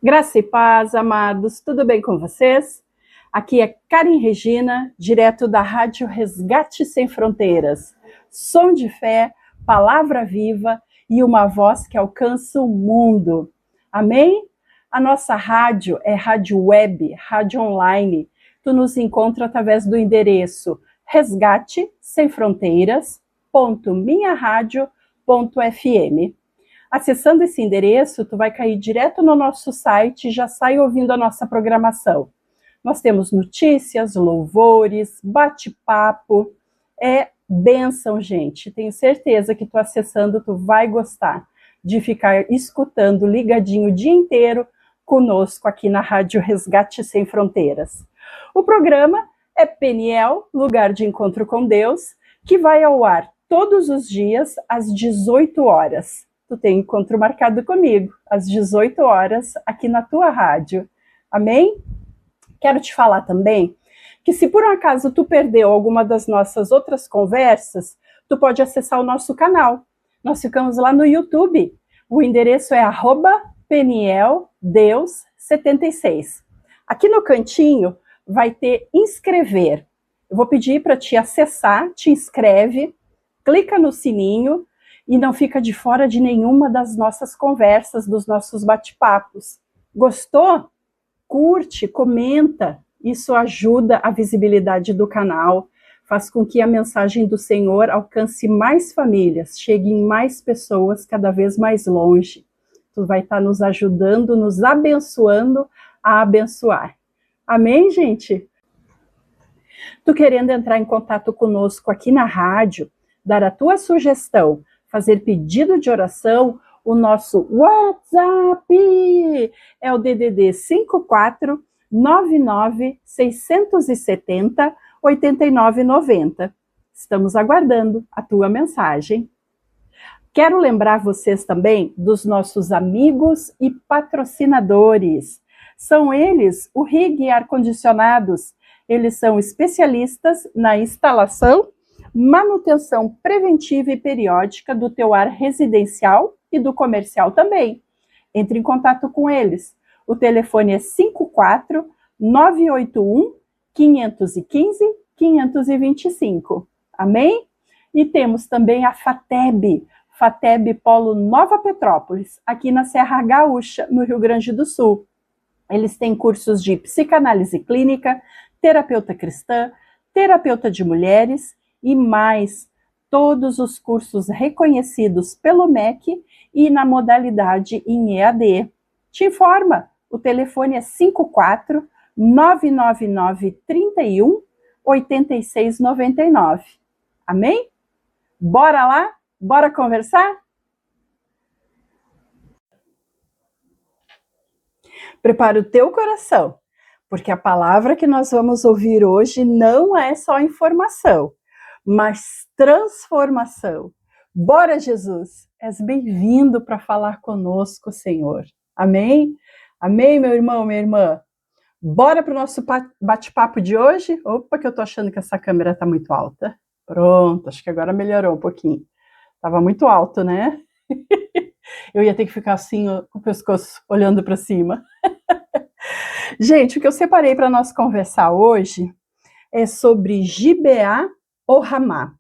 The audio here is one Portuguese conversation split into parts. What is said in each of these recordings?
Graça e paz, amados, tudo bem com vocês? Aqui é Karen Regina, direto da Rádio Resgate Sem Fronteiras. Som de fé, palavra viva e uma voz que alcança o mundo. Amém? A nossa rádio é rádio web, rádio online. Tu nos encontra através do endereço resgatesemfronteiras.minharadio.fm. Acessando esse endereço, tu vai cair direto no nosso site e já sai ouvindo a nossa programação. Nós temos notícias, louvores, bate-papo, é bênção, gente. Tenho certeza que tu acessando, tu vai gostar de ficar escutando ligadinho o dia inteiro conosco aqui na Rádio Resgate Sem Fronteiras. O programa é Peniel, Lugar de Encontro com Deus, que vai ao ar todos os dias às 18 horas. Tu tem encontro marcado comigo, às 18 horas, aqui na tua rádio. Amém? Quero te falar também que se por um acaso tu perdeu alguma das nossas outras conversas, tu pode acessar o nosso canal. Nós ficamos lá no YouTube. O endereço é @PenielDeus76. Aqui no cantinho vai ter inscrever. Eu vou pedir para te acessar, te inscreve, clica no sininho, e não fica de fora de nenhuma das nossas conversas, dos nossos bate-papos. Gostou? Curte, comenta. Isso ajuda a visibilidade do canal, faz com que a mensagem do Senhor alcance mais famílias, chegue em mais pessoas cada vez mais longe. Tu vai estar nos ajudando, nos abençoando a abençoar. Amém, gente? Tu querendo entrar em contato conosco aqui na rádio, dar a tua sugestão, fazer pedido de oração, o nosso WhatsApp é o DDD 54 99 670 8990. Estamos aguardando a tua mensagem. Quero lembrar vocês também dos nossos amigos e patrocinadores. São eles o RIG Ar-Condicionados. Eles são especialistas na instalação, manutenção preventiva e periódica do teu ar residencial e do comercial também. Entre em contato com eles. O telefone é 54 981 515 525. Amém? E temos também a FATEB Polo Nova Petrópolis, aqui na Serra Gaúcha, no Rio Grande do Sul. Eles têm cursos de psicanálise clínica, terapeuta cristã, terapeuta de mulheres, e mais, todos os cursos reconhecidos pelo MEC e na modalidade em EAD. Te informa, o telefone é 54 999 31 8699. Amém? Bora lá? Bora conversar? Prepara o teu coração, porque a palavra que nós vamos ouvir hoje não é só informação, mas transformação. Bora, Jesus! És bem-vindo para falar conosco, Senhor. Amém? Amém, meu irmão, minha irmã? Bora para o nosso bate-papo de hoje? Opa, que eu tô achando que essa câmera tá muito alta. Pronto, acho que agora melhorou um pouquinho. Tava muito alto, né? Eu ia ter que ficar assim, com o pescoço olhando para cima. Gente, o que eu separei para nós conversar hoje é sobre Gibeá ou Ramá.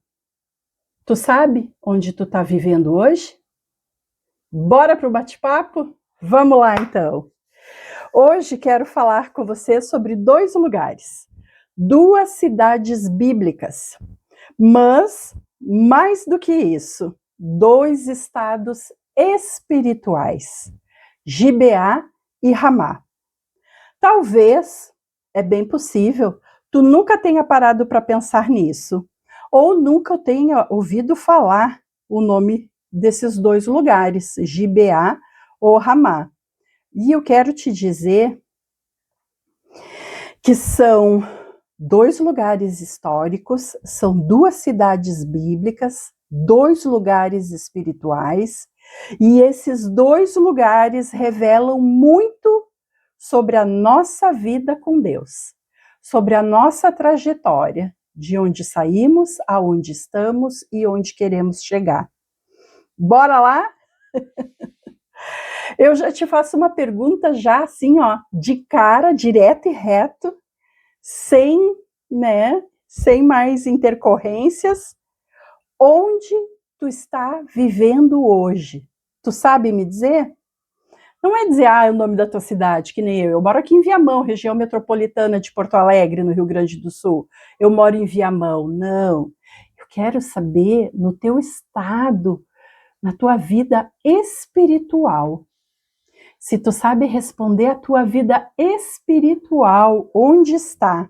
Tu sabe onde tu tá vivendo hoje? Bora pro bate-papo? Vamos lá, então. Hoje quero falar com você sobre 2 lugares, 2 cidades bíblicas, mas, mais do que isso, 2 estados espirituais, Gibeá e Ramá. Talvez, é bem possível, tu nunca tenha parado para pensar nisso, ou nunca tenha ouvido falar o nome desses 2 lugares, Gibeá ou Ramá. E eu quero te dizer que são 2 lugares históricos, são 2 cidades bíblicas, 2 lugares espirituais, e esses 2 lugares revelam muito sobre a nossa vida com Deus, sobre a nossa trajetória, de onde saímos, aonde estamos e onde queremos chegar. Bora lá? Eu já te faço uma pergunta já assim, ó, de cara, direto e reto, sem, né, sem mais intercorrências. Onde tu está vivendo hoje? Tu sabe me dizer? Não é dizer, o nome da tua cidade, que nem eu. Eu moro aqui em Viamão, região metropolitana de Porto Alegre, no Rio Grande do Sul. Eu moro em Viamão. Não. Eu quero saber no teu estado, na tua vida espiritual. Se tu sabe responder a tua vida espiritual, onde está?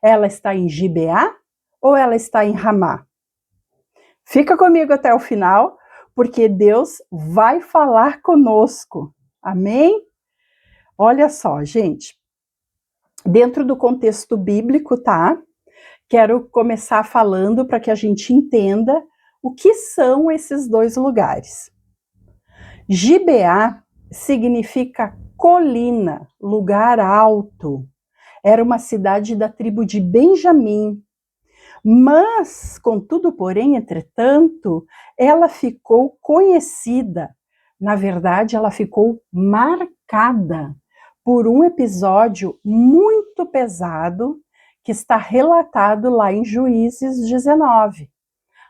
Ela está em Gibeá ou ela está em Ramá? Fica comigo até o final, porque Deus vai falar conosco. Amém? Olha só, gente. Dentro do contexto bíblico, tá? Quero começar falando para que a gente entenda o que são esses dois lugares. Gibeá significa colina, lugar alto. Era uma cidade da tribo de Benjamim. Mas, contudo, porém, entretanto, ela ficou conhecida. Na verdade, ela ficou marcada por um episódio muito pesado que está relatado lá em Juízes 19.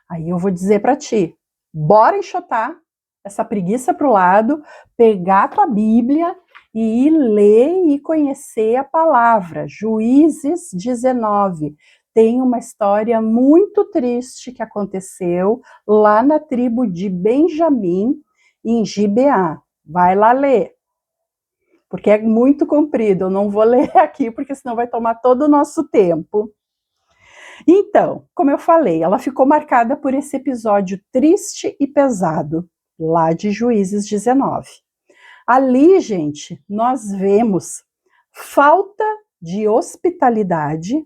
Aí eu vou dizer para ti, bora enxotar essa preguiça para o lado, pegar a tua Bíblia e ir ler e conhecer a palavra. Juízes 19. Tem uma história muito triste que aconteceu lá na tribo de Benjamim, em Gibeá. Vai lá ler, porque é muito comprido, eu não vou ler aqui, porque senão vai tomar todo o nosso tempo. Então, como eu falei, ela ficou marcada por esse episódio triste e pesado, lá de Juízes 19. Ali, gente, nós vemos falta de hospitalidade,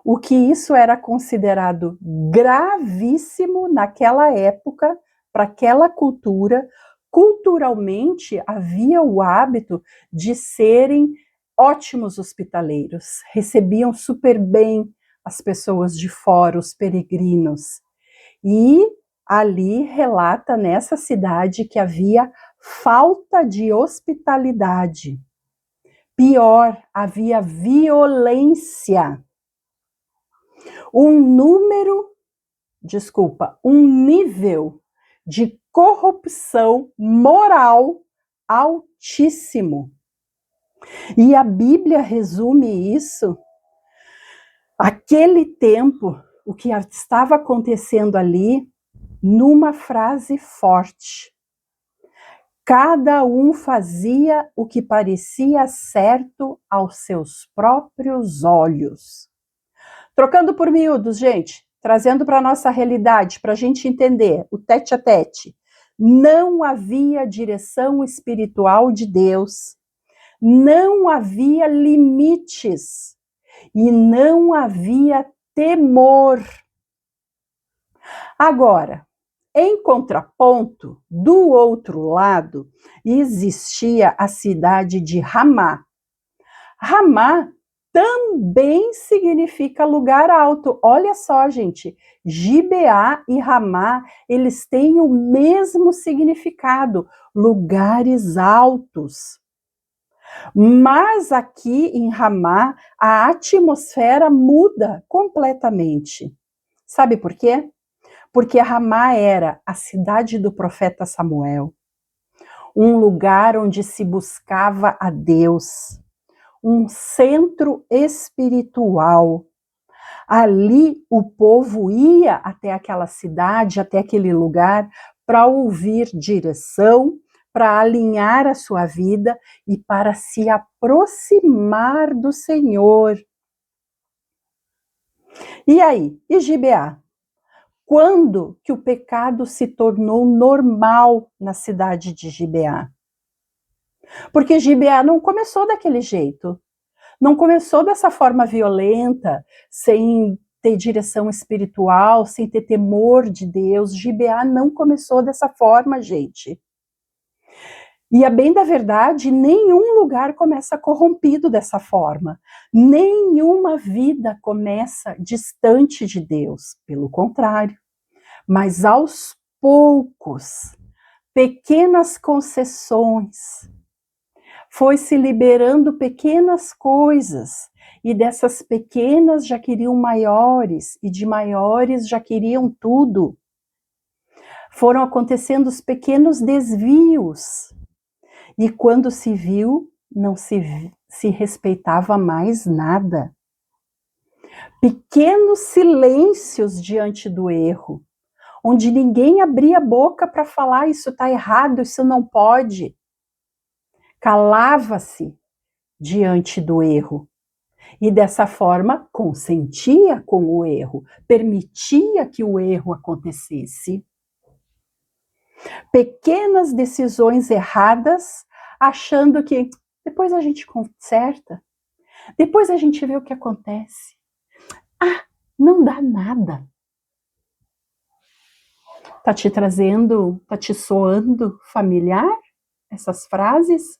o que isso era considerado gravíssimo naquela época, para aquela cultura. Culturalmente, havia o hábito de serem ótimos hospitaleiros, recebiam super bem as pessoas de fora, os peregrinos. E ali relata nessa cidade que havia falta de hospitalidade. Pior, havia violência. Um nível de corrupção moral altíssimo. E a Bíblia resume isso, aquele tempo, o que estava acontecendo ali, numa frase forte. Cada um fazia o que parecia certo aos seus próprios olhos. Trocando por miúdos, gente, trazendo para a nossa realidade, para a gente entender o tete a tete. Não havia direção espiritual de Deus, não havia limites e não havia temor. Agora, em contraponto, do outro lado, existia a cidade de Ramá. Ramá também significa lugar alto. Olha só, gente, Gibeá e Ramá, eles têm o mesmo significado, lugares altos. Mas aqui em Ramá, a atmosfera muda completamente. Sabe por quê? Porque Ramá era a cidade do profeta Samuel, um lugar onde se buscava a Deus, um centro espiritual. Ali o povo ia até aquela cidade, até aquele lugar, para ouvir direção, para alinhar a sua vida e para se aproximar do Senhor. E aí, e Gibeá? Quando que o pecado se tornou normal na cidade de Gibeá? Porque Gibeá não começou daquele jeito. Não começou dessa forma violenta, sem ter direção espiritual, sem ter temor de Deus. Gibeá não começou dessa forma, gente. E a bem da verdade, nenhum lugar começa corrompido dessa forma. Nenhuma vida começa distante de Deus. Pelo contrário. Mas aos poucos, pequenas concessões, foi se liberando pequenas coisas, e dessas pequenas já queriam maiores, e de maiores já queriam tudo. Foram acontecendo os pequenos desvios, e quando se viu, não se respeitava mais nada. Pequenos silêncios diante do erro, onde ninguém abria a boca para falar isso está errado, isso não pode. Calava-se diante do erro. E dessa forma consentia com o erro, permitia que o erro acontecesse. Pequenas decisões erradas, achando que depois a gente conserta, depois a gente vê o que acontece. Ah, não dá nada. Tá te trazendo, tá te soando familiar essas frases?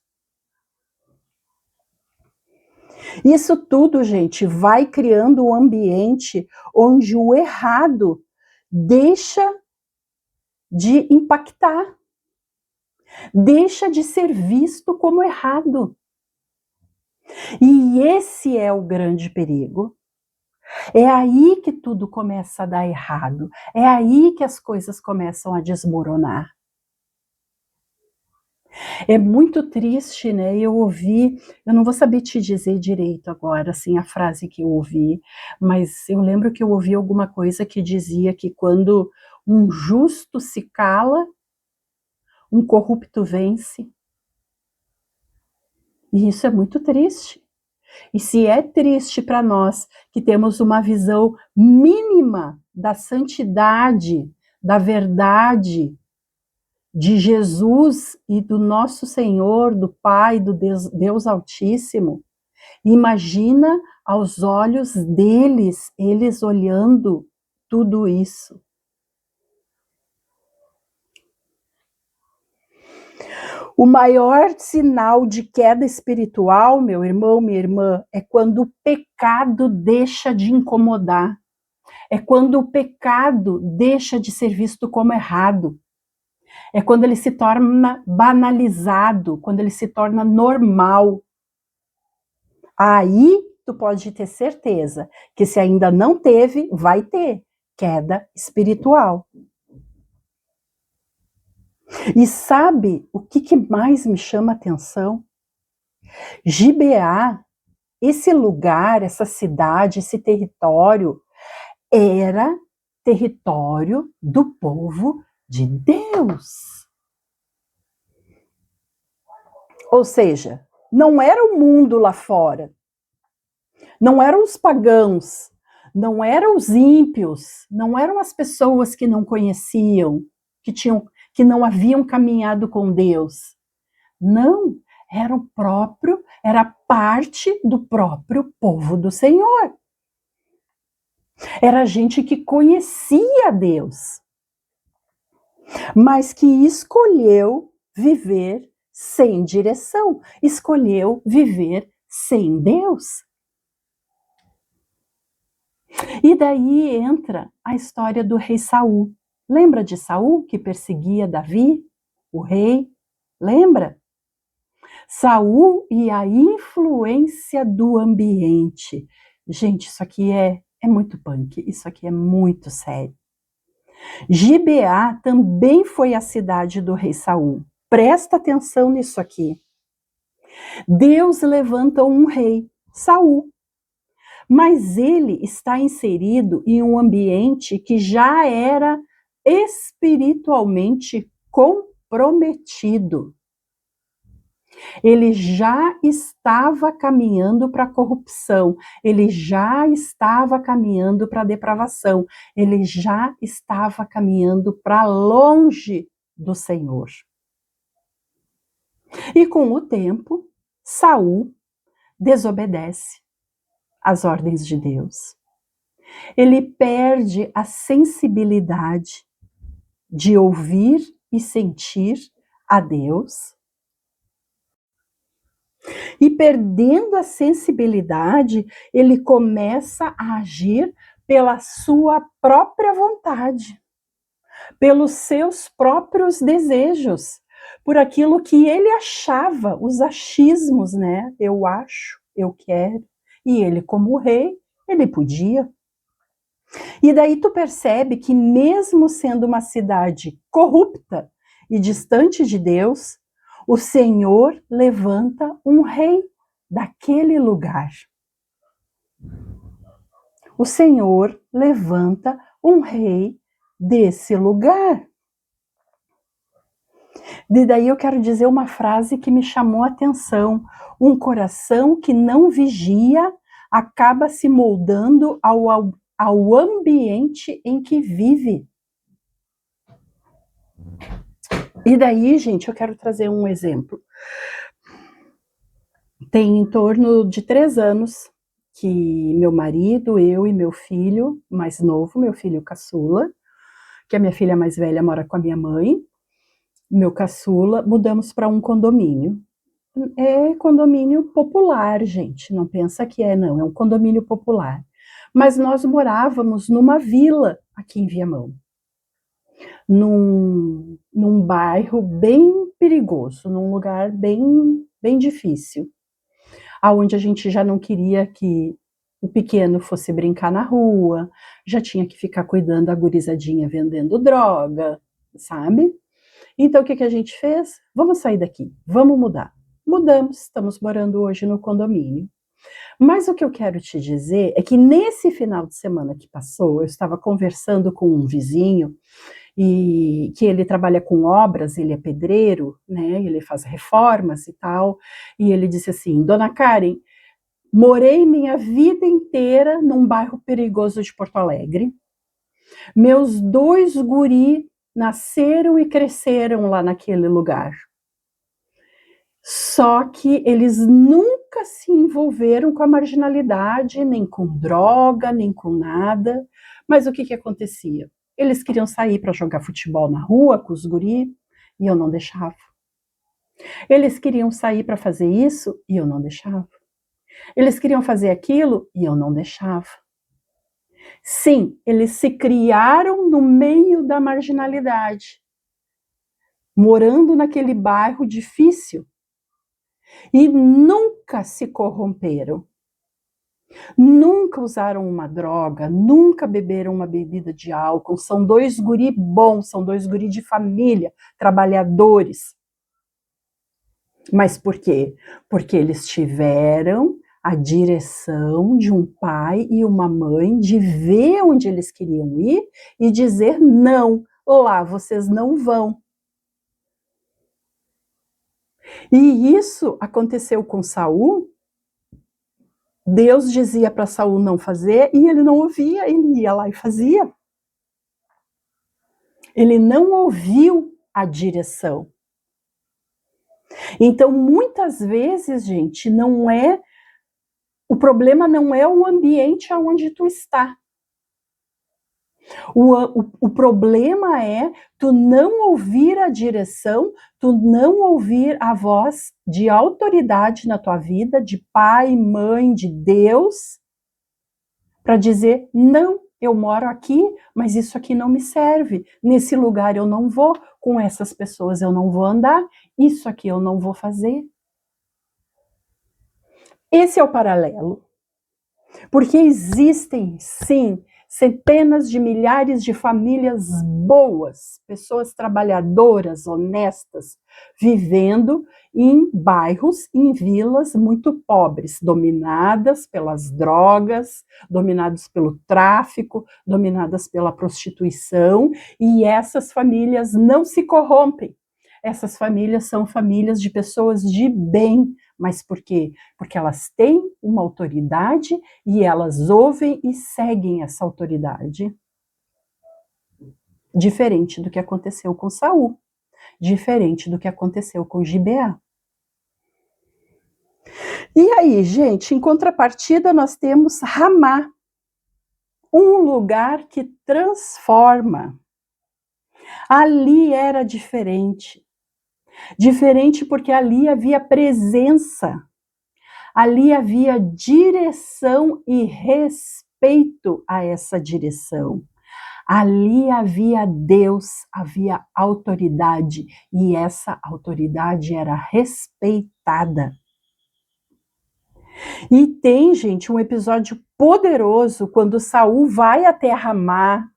Isso tudo, gente, vai criando um ambiente onde o errado deixa de impactar, deixa de ser visto como errado. E esse é o grande perigo. É aí que tudo começa a dar errado. É aí que as coisas começam a desmoronar. É muito triste, né? Eu não vou saber te dizer direito agora, assim, a frase que eu ouvi, mas eu lembro que eu ouvi alguma coisa que dizia que quando um justo se cala, um corrupto vence. E isso é muito triste. E se é triste para nós que temos uma visão mínima da santidade, da verdade, de Jesus e do nosso Senhor, do Pai, do Deus Altíssimo, imagina aos olhos deles, eles olhando tudo isso. O maior sinal de queda espiritual, meu irmão, minha irmã, é quando o pecado deixa de incomodar. É quando o pecado deixa de ser visto como errado. É quando ele se torna banalizado, quando ele se torna normal. Aí tu pode ter certeza que se ainda não teve, vai ter queda espiritual. E sabe o que mais me chama a atenção? Gibeá, esse lugar, essa cidade, esse território, era território do povo de Deus. Ou seja, não era o mundo lá fora, não eram os pagãos, não eram os ímpios, não eram as pessoas que não conheciam, que não haviam caminhado com Deus. Não, era parte do próprio povo do Senhor. Era gente que conhecia Deus, mas que escolheu viver sem direção, escolheu viver sem Deus. E daí entra a história do rei Saul. Lembra de Saul que perseguia Davi, o rei? Lembra? Saul e a influência do ambiente. Gente, isso aqui é muito punk, isso aqui é muito sério. Gibeá também foi a cidade do rei Saul. Presta atenção nisso aqui. Deus levanta um rei, Saul, mas ele está inserido em um ambiente que já era espiritualmente comprometido. Ele já estava caminhando para a corrupção, ele já estava caminhando para a depravação, ele já estava caminhando para longe do Senhor. E com o tempo, Saul desobedece às ordens de Deus. Ele perde a sensibilidade de ouvir e sentir a Deus. E perdendo a sensibilidade, ele começa a agir pela sua própria vontade. pelos seus próprios desejos, por aquilo que ele achava, os achismos, né? Eu acho, eu quero. E ele, como rei, ele podia. E daí tu percebe que mesmo sendo uma cidade corrupta e distante de Deus, o Senhor levanta um rei daquele lugar. O Senhor levanta um rei desse lugar. E daí eu quero dizer uma frase que me chamou a atenção. Um coração que não vigia acaba se moldando ao ambiente em que vive. E daí, gente, eu quero trazer um exemplo. Tem em torno de 3 anos que meu marido, eu e meu filho mais novo, meu filho caçula, que a minha filha mais velha mora com a minha mãe, meu caçula, mudamos para um condomínio. É condomínio popular, gente, não pensa que é, não, é um condomínio popular. Mas nós morávamos numa vila aqui em Viamão, num bairro bem perigoso, num lugar bem difícil, aonde a gente já não queria que o pequeno fosse brincar na rua, já tinha que ficar cuidando da gurizadinha vendendo droga, sabe? Então o que a gente fez? Vamos sair daqui, vamos mudar. Mudamos, estamos morando hoje no condomínio. Mas o que eu quero te dizer é que nesse final de semana que passou, eu estava conversando com um vizinho, e que ele trabalha com obras, ele é pedreiro, né? Ele faz reformas e tal, e ele disse assim: Dona Karen, morei minha vida inteira num bairro perigoso de Porto Alegre. Meus 2 guri nasceram e cresceram lá naquele lugar. Só que eles nunca se envolveram com a marginalidade, nem com droga, nem com nada. Mas o que acontecia? Eles queriam sair para jogar futebol na rua com os guri e eu não deixava. Eles queriam sair para fazer isso e eu não deixava. Eles queriam fazer aquilo e eu não deixava. Sim, eles se criaram no meio da marginalidade, morando naquele bairro difícil e nunca se corromperam. Nunca usaram uma droga, nunca beberam uma bebida de álcool. São 2 guri bons, são 2 guri de família, trabalhadores. Mas por quê? Porque eles tiveram a direção de um pai e uma mãe de ver onde eles queriam ir e dizer não, lá vocês não vão. E isso aconteceu com Saul. Deus dizia para Saul não fazer e ele não ouvia, ele ia lá e fazia. Ele não ouviu a direção. Então, muitas vezes, gente, o problema não é o ambiente onde tu está. O problema é tu não ouvir a direção, tu não ouvir a voz de autoridade na tua vida, de pai, mãe, de Deus, para dizer, não, eu moro aqui, mas isso aqui não me serve, nesse lugar eu não vou, com essas pessoas eu não vou andar, isso aqui eu não vou fazer. Esse é o paralelo. Porque existem, sim, centenas de milhares de famílias boas, pessoas trabalhadoras, honestas, vivendo em bairros, em vilas muito pobres, dominadas pelas drogas, dominadas pelo tráfico, dominadas pela prostituição, e essas famílias não se corrompem. Essas famílias são famílias de pessoas de bem. Mas por quê? Porque elas têm uma autoridade e elas ouvem e seguem essa autoridade. Diferente do que aconteceu com Saul, diferente do que aconteceu com Gibeá. E aí, gente, em contrapartida, nós temos Ramá, um lugar que transforma. Ali era diferente. Diferente porque ali havia presença. Ali havia direção e respeito a essa direção. Ali havia Deus, havia autoridade, e essa autoridade era respeitada. E tem, gente, um episódio poderoso quando Saul vai até Ramá.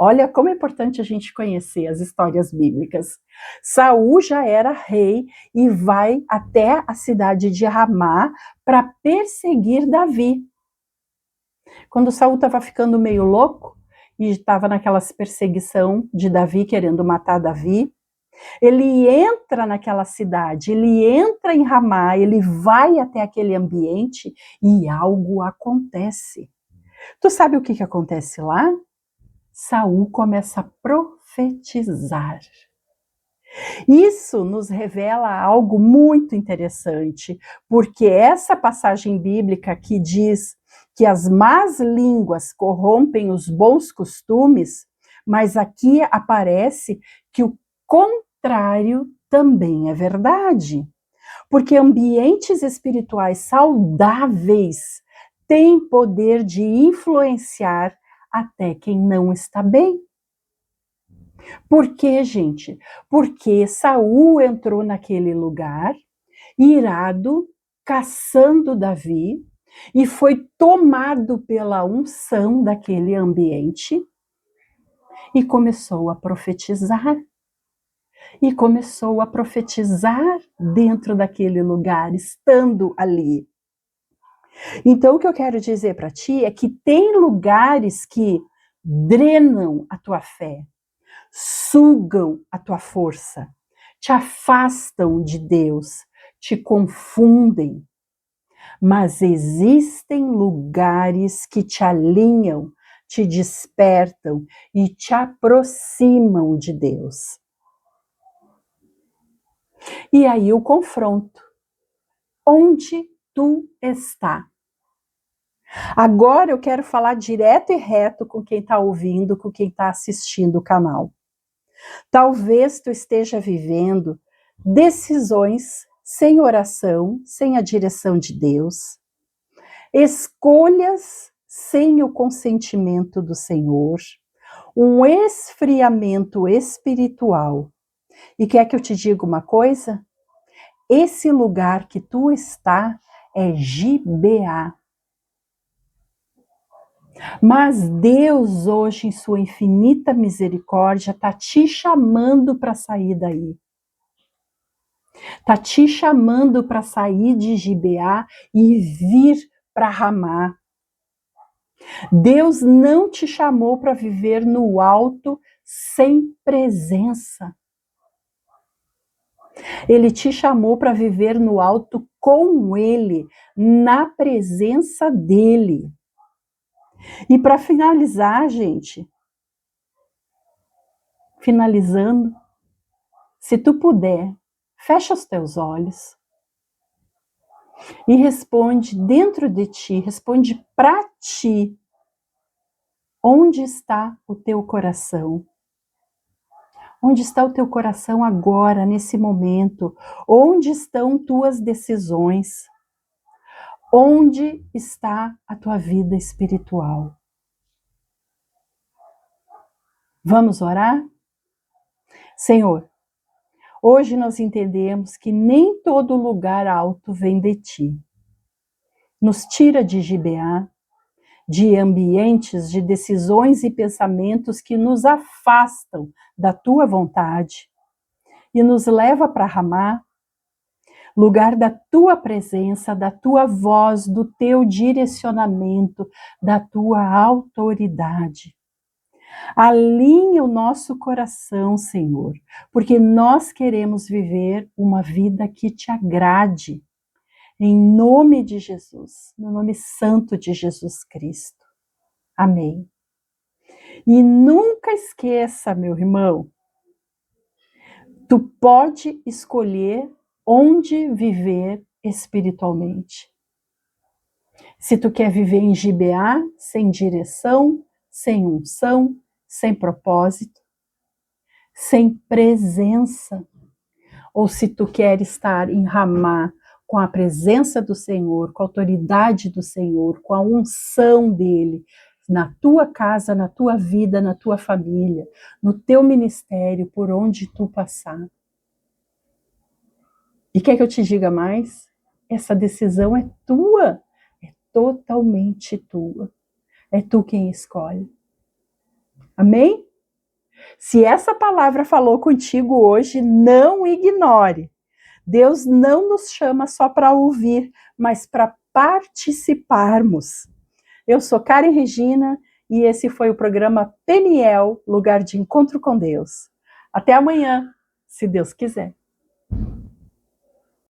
Olha como é importante a gente conhecer as histórias bíblicas. Saul já era rei e vai até a cidade de Ramá para perseguir Davi. Quando Saul estava ficando meio louco e estava naquela perseguição de Davi, querendo matar Davi, ele entra naquela cidade, ele entra em Ramá, ele vai até aquele ambiente e algo acontece. Tu sabe o que acontece lá? Saul começa a profetizar. Isso nos revela algo muito interessante, porque essa passagem bíblica que diz que as más línguas corrompem os bons costumes, mas aqui aparece que o contrário também é verdade. Porque ambientes espirituais saudáveis têm poder de influenciar até quem não está bem. Por quê, gente? Porque Saul entrou naquele lugar, irado, caçando Davi, e foi tomado pela unção daquele ambiente e começou a profetizar. E começou a profetizar dentro daquele lugar, estando ali. Então, o que eu quero dizer para ti é que tem lugares que drenam a tua fé, sugam a tua força, te afastam de Deus, te confundem. Mas existem lugares que te alinham, te despertam e te aproximam de Deus. E aí o confronto. Onde tu está? Agora eu quero falar direto e reto com quem está ouvindo, com quem está assistindo o canal. Talvez tu esteja vivendo decisões sem oração, sem a direção de Deus, escolhas sem o consentimento do Senhor, um esfriamento espiritual. E quer que eu te diga uma coisa? Esse lugar que tu está é Gibeá. Mas Deus hoje, em sua infinita misericórdia, está te chamando para sair daí. Está te chamando para sair de Gibeá e vir para Ramá. Deus não te chamou para viver no alto sem presença. Ele te chamou para viver no alto com Ele, na presença dEle. E para finalizar, gente, finalizando, se tu puder, fecha os teus olhos e responde dentro de ti, responde para ti, onde está o teu coração? Onde está o teu coração agora, nesse momento? Onde estão tuas decisões? Onde está a tua vida espiritual? Vamos orar? Senhor, hoje nós entendemos que nem todo lugar alto vem de ti. Nos tira de Gibeá, de ambientes, de decisões e pensamentos que nos afastam da tua vontade e nos leva para Ramá, lugar da tua presença, da tua voz, do teu direcionamento, da tua autoridade. Alinha o nosso coração, Senhor, porque nós queremos viver uma vida que te agrade. Em nome de Jesus, no nome santo de Jesus Cristo. Amém. E nunca esqueça, meu irmão, tu pode escolher onde viver espiritualmente. Se tu quer viver em Gibeá, sem direção, sem unção, sem propósito, sem presença, ou se tu quer estar em Ramá, com a presença do Senhor, com a autoridade do Senhor, com a unção dele, na tua casa, na tua vida, na tua família, no teu ministério, por onde tu passar. E quer que eu te diga mais? Essa decisão é tua, é totalmente tua. É tu quem escolhe. Amém? Se essa palavra falou contigo hoje, não ignore. Deus não nos chama só para ouvir, mas para participarmos. Eu sou Karen Regina e esse foi o programa Peniel, Lugar de Encontro com Deus. Até amanhã, se Deus quiser.